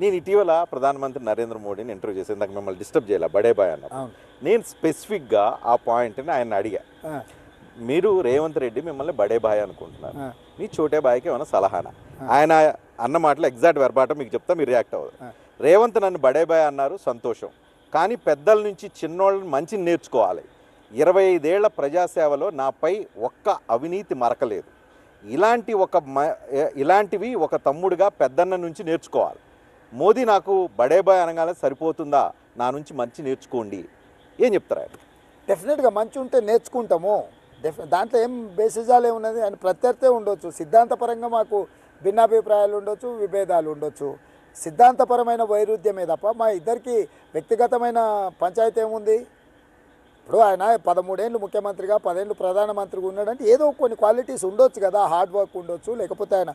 నేను ఇటీవల ప్రధానమంత్రి నరేంద్ర మోడీని ఇంటర్వ్యూ చేసి ఇందాక మిమ్మల్ని డిస్టర్బ్ చేయాలి బడే బాయ్ అన్నప్పుడు నేను స్పెసిఫిక్గా ఆ పాయింట్ని ఆయన అడిగా, మీరు రేవంత్ రెడ్డి మిమ్మల్ని బడే బాయ్ అనుకుంటున్నారు, మీ చోటే బాయ్కి ఏమైనా సలహానా? ఆయన అన్న మాటలు ఎగ్జాక్ట్ వెర్బాటం మీకు చెప్తా, మీరు రియాక్ట్ అవ్వదు. రేవంత్ నన్ను బడే బాయ్ అన్నారు, సంతోషం, కానీ పెద్దల నుంచి చిన్నోళ్ళని మంచి నేర్చుకోవాలి. 25 ఏళ్ల ప్రజాసేవలో నాపై ఒక్క అవినీతి మరకలేదు. ఇలాంటివి ఒక తమ్ముడుగా పెద్దన్న నుంచి నేర్చుకోవాలి. మోదీ నాకు బడే బాయ్ అనగానే సరిపోతుందా, నా నుంచి మంచి నేర్చుకోండి, ఏం చెప్తారు ఆయన? డెఫినెట్గా మంచి ఉంటే నేర్చుకుంటాము. దాంట్లో ఏం బేసిజాలు ఏమున్నది, ఆయన ప్రత్యర్థే ఉండొచ్చు, సిద్ధాంతపరంగా మాకు భిన్నాభిప్రాయాలు ఉండొచ్చు, విభేదాలు ఉండొచ్చు, సిద్ధాంతపరమైన వైరుధ్యమే తప్ప మా ఇద్దరికి వ్యక్తిగతమైన పంచాయతీ ఏముంది? ఇప్పుడు ఆయన 13 ఏళ్ళు ముఖ్యమంత్రిగా 10 ఏళ్ళు ప్రధానమంత్రిగా ఉన్నాడంటే ఏదో కొన్ని క్వాలిటీస్ ఉండొచ్చు కదా, హార్డ్ వర్క్ ఉండొచ్చు, లేకపోతే ఆయన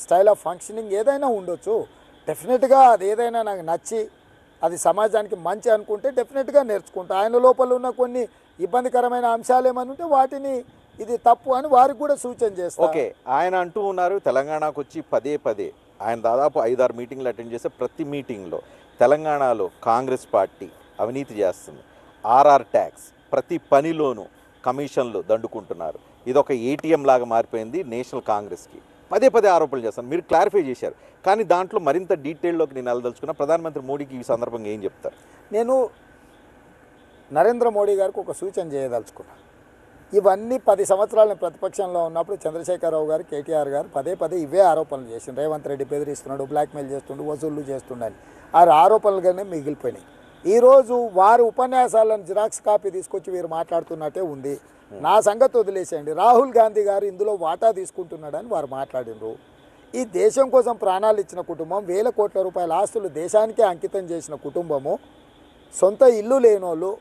స్టైల్ ఆఫ్ ఫంక్షనింగ్ ఏదైనా ఉండొచ్చు. డెఫినెట్గా అది ఏదైనా నాకు నచ్చి అది సమాజానికి మంచి అనుకుంటే డెఫినెట్గా నేర్చుకుంటా. ఆయన లోపల ఉన్న కొన్ని ఇబ్బందికరమైన అంశాలు ఏమని ఉంటే వాటిని ఇది తప్పు అని వారికి కూడా సూచన చేస్తారు. ఓకే, ఆయన అంటూ ఉన్నారు తెలంగాణకు వచ్చి పదే ఆయన దాదాపు 5-6 మీటింగ్లు అటెండ్ చేస్తే ప్రతి మీటింగ్లో తెలంగాణలో కాంగ్రెస్ పార్టీ అవినీతి చేస్తుంది, ఆర్ఆర్ ట్యాక్స్, ప్రతి పనిలోనూ కమిషన్లు దండుకుంటున్నారు, ఇదొక ఏటీఎం లాగా మారిపోయింది నేషనల్ కాంగ్రెస్కి, పదే ఆరోపణలు చేస్తాను. మీరు క్లారిఫై చేశారు, కానీ దాంట్లో మరింత డీటెయిల్లోకి నేను వెళ్ళదలుచుకున్నా. ప్రధానమంత్రి మోడీకి ఈ సందర్భంగా ఏం చెప్తారు? నేను నరేంద్ర మోడీ గారికి ఒక సూచన చేయదలుచుకున్నా. ఇవన్నీ 10 సంవత్సరాల ప్రతిపక్షంలో ఉన్నప్పుడు చంద్రశేఖరరావు గారు, కేటీఆర్ గారు పదే ఇవే ఆరోపణలు చేసిండు. రేవంత్ రెడ్డి బెదిరిస్తున్నాడు, బ్లాక్మెయిల్ చేస్తుండు, వసూళ్లు చేస్తుండని ఆ ఆరోపణలుగానే మిగిలిపోయినాయి. ఈరోజు వారి ఉపన్యాసాలను జిరాక్స్ కాపీ తీసుకొచ్చి వీరు మాట్లాడుతున్నట్టే ఉంది. నా సంగతి వదిలేసేయండి, రాహుల్ గాంధీ గారు ఇందులో వాటా తీసుకుంటున్నాడని వారు మాట్లాడినరు. ఈ దేశం కోసం ప్రాణాలు ఇచ్చిన కుటుంబం, వేల కోట్ల రూపాయల ఆస్తులు దేశానికే అంకితం చేసిన కుటుంబము, సొంత ఇల్లు లేనోళ్ళు,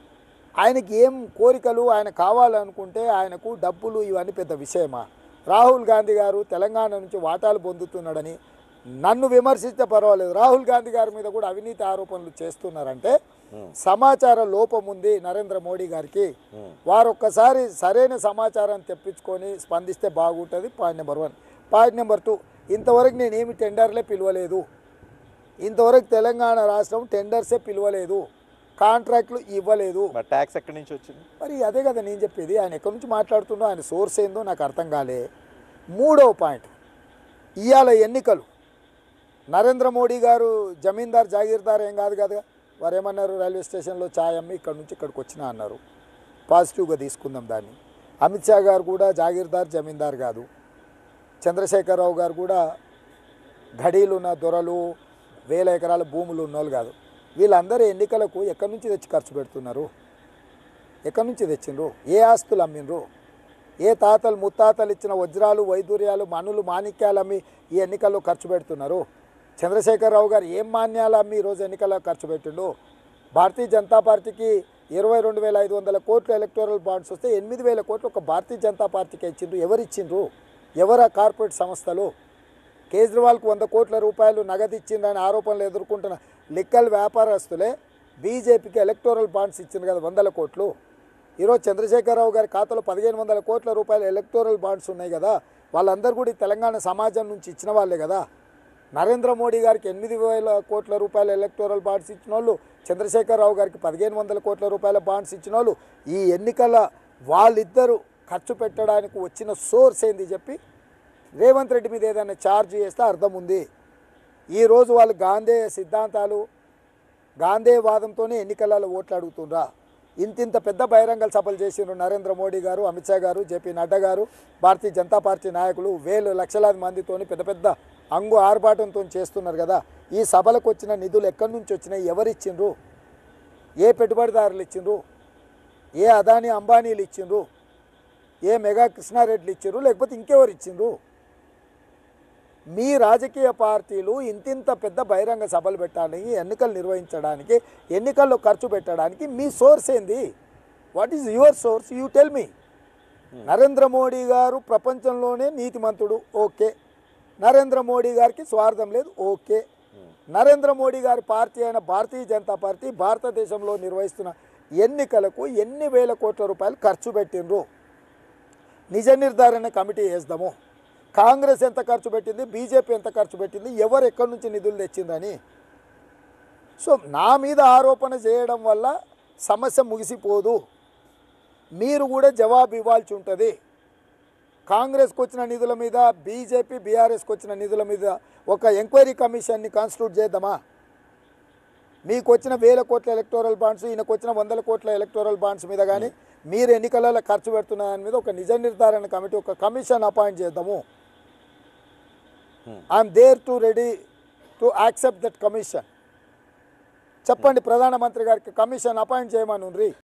ఆయనకి ఏం కోరికలు, ఆయన కావాలనుకుంటే ఆయనకు డబ్బులు, ఇవన్నీ పెద్ద విషయమా? రాహుల్ గాంధీ గారు తెలంగాణ నుంచి వాటాలు పొందుతున్నాడని నన్ను విమర్శిస్తే పర్వాలేదు, రాహుల్ గాంధీ గారి మీద కూడా అవినీతి ఆరోపణలు చేస్తున్నారంటే సమాచార లోపం ఉంది నరేంద్ర మోడీ గారికి. వారు ఒక్కసారి సరైన సమాచారాన్ని తెప్పించుకొని స్పందిస్తే బాగుంటుంది. Point number 1. పాయింట్ నెంబర్ 2, ఇంతవరకు నేనేమి టెండర్లే పిలవలేదు, ఇంతవరకు తెలంగాణ రాష్ట్రం టెండర్సే పిలవలేదు, కాంట్రాక్ట్లు ఇవ్వలేదు. ట్యాక్స్ ఎక్కడి నుంచి వచ్చింది? మరి అదే కదా నేను చెప్పేది, ఆయన ఎక్కడి నుంచి మాట్లాడుతుండో, ఆయన సోర్స్ ఏందో నాకు అర్థం కాలే. 3వ పాయింట్, ఇవాళ ఎన్నికలు, నరేంద్ర మోడీ గారు జమీందార్ జాగీర్దార్ ఏం కాదు కదా. వారు ఏమన్నారు, రైల్వే స్టేషన్లో ఛాయ్ అమ్మి ఇక్కడ నుంచి ఇక్కడికి వచ్చినా అన్నారు. పాజిటివ్గా తీసుకుందాం దాన్ని. అమిత్ షా గారు కూడా జాగీర్దార్ జమీందార్ కాదు. చంద్రశేఖరరావు గారు కూడా ఘడీలు ఉన్న దొరలు, 1000 ఎకరాల భూములు ఉన్నోళ్ళు కాదు. వీళ్ళందరూ ఎన్నికలకు ఎక్కడి నుంచి తెచ్చి ఖర్చు పెడుతున్నారు? ఎక్కడి నుంచి తెచ్చిండ్రు? ఏ ఆస్తులు అమ్మిండ్రు? ఏ తాతలు ముత్తాతలు ఇచ్చిన వజ్రాలు, వైదూర్యాలు, మనులు, మాణిక్యాలు అమ్మి ఈ ఎన్నికల్లో ఖర్చు పెడుతున్నారు? చంద్రశేఖరరావు గారు ఏం మాన్యాలు అమ్మి ఈరోజు ఎన్నికల్లో ఖర్చు పెట్టిండు? భారతీయ జనతా పార్టీకి 22,500 కోట్లు ఎలక్టోరల్ బాండ్స్ వస్తే 8,000 కోట్లు ఒక భారతీయ జనతా పార్టీకి ఇచ్చిండ్రు. ఎవరు ఇచ్చిండ్రు? ఎవరు కార్పొరేట్ సంస్థలు? కేజ్రీవాల్కు 100 కోట్ల రూపాయలు నగదు ఇచ్చిండ్రని ఆరోపణలు ఎదుర్కొంటున్న లిక్కల్ వ్యాపారస్తులే బీజేపీకి ఎలక్టోరల్ బాండ్స్ ఇచ్చింది కదా 100 కోట్లు. ఈరోజు చంద్రశేఖరరావు గారి ఖాతాలో 1,500 కోట్ల రూపాయల ఎలక్టోరల్ బాండ్స్ ఉన్నాయి కదా. వాళ్ళందరూ కూడా తెలంగాణ సమాజం నుంచి ఇచ్చిన వాళ్ళే కదా. నరేంద్ర మోడీ గారికి 8,000 కోట్ల రూపాయల ఎలక్టోరల్ బాండ్స్ ఇచ్చిన వాళ్ళు, చంద్రశేఖరరావు గారికి 1,500 కోట్ల రూపాయల బాండ్స్ ఇచ్చిన వాళ్ళు, ఈ ఎన్నికల వాళ్ళిద్దరూ ఖర్చు పెట్టడానికి వచ్చిన సోర్స్ ఏంది చెప్పి రేవంత్ రెడ్డి మీద ఏదైనా ఛార్జ్ చేస్తే అర్థం ఉంది. ఈరోజు వాళ్ళు గాంధేయ సిద్ధాంతాలు, గాంధేయవాదంతోనే ఎన్నికలలో ఓట్లు అడుగుతుండ్రా? ఇంత పెద్ద బహిరంగ సభలు చేసిండ్రు నరేంద్ర మోడీ గారు, అమిత్ షా గారు, జేపీ నడ్డా గారు, భారతీయ జనతా పార్టీ నాయకులు లక్షలాది మందితోని పెద్ద అంగు ఆర్భాటంతో చేస్తున్నారు కదా. ఈ సభలకు వచ్చిన నిధులు ఎక్కడి నుంచి వచ్చినాయి? ఎవరిచ్చిండ్రు? ఏ పెట్టుబడిదారులు ఇచ్చిండ్రు? ఏ అదానీ అంబానీలు ఇచ్చిండ్రు? ఏ మెగా కృష్ణారెడ్డిలు ఇచ్చిండ్రు? లేకపోతే ఇంకెవరు ఇచ్చిండ్రు? మీ రాజకీయ పార్టీలు ఇంత పెద్ద బహిరంగ సభలు పెట్టడానికి, ఎన్నికలు నిర్వహించడానికి, ఎన్నికల్లో ఖర్చు పెట్టడానికి మీ సోర్స్ ఏంది? What is your source? You tell me. Narendra Modi గారు ప్రపంచంలోనే నీతిమంతుడు, ఓకే. నరేంద్ర మోడీ గారికి స్వార్థం లేదు, ఓకే. నరేంద్ర మోడీ గారి పార్టీ అయిన భారతీయ జనతా పార్టీ భారతదేశంలో నిర్వహిస్తున్న ఎన్నికలకు ఎన్ని వేల కోట్ల రూపాయలు ఖర్చు పెట్టిండ్రు? నిజ నిర్ధారణ కమిటీ వేద్దాము. కాంగ్రెస్ ఎంత ఖర్చు పెట్టింది, బీజేపీ ఎంత ఖర్చు పెట్టింది, ఎవరు ఎక్కడి నుంచి నిధులు తెచ్చిందని సో నా మీద ఆరోపణ చేయడం వల్ల సమస్య ముగిసిపోదు. మీరు కూడా జవాబు ఇవ్వాల్సి ఉంటుంది. కాంగ్రెస్కి వచ్చిన నిధుల మీద, బీజేపీ బీఆర్ఎస్కి వచ్చిన నిధుల మీద ఒక ఎంక్వైరీ కమిషన్ని కాన్స్టిట్యూట్ చేద్దామా? మీకు వచ్చిన 1000 కోట్ల ఎలక్టోరల్ బాండ్స్, ఈయనకు వచ్చిన 100 కోట్ల ఎలక్టోరల్ బాండ్స్ మీద కానీ మీరు ఎన్నికలలో ఖర్చు పెడుతున్న దాని మీద ఒక నిజ నిర్ధారణ కమిటీ, ఒక కమిషన్ అపాయింట్ చేద్దాము. I'm there to ready to accept that commission. చెప్పండి ప్రధానమంత్రి గారికి కమిషన్ అపాయింట్ చేయమని.